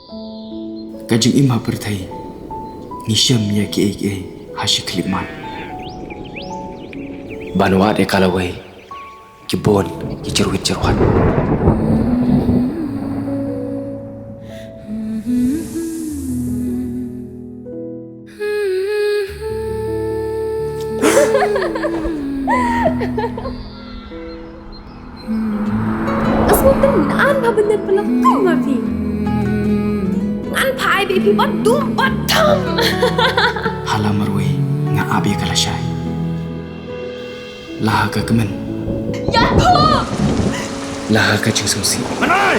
Kajing imha berthai ni Shim ya ki hashikhlip man banwat kalawai ki bon ki Jyrwan Asmo tenan ba bener pelakon mafi. Ngan pai baby badum batam. Hala MArwei nga abi kalashay. Laha ka kemen. Ya tu. Laha ka jing sungsi. Manai!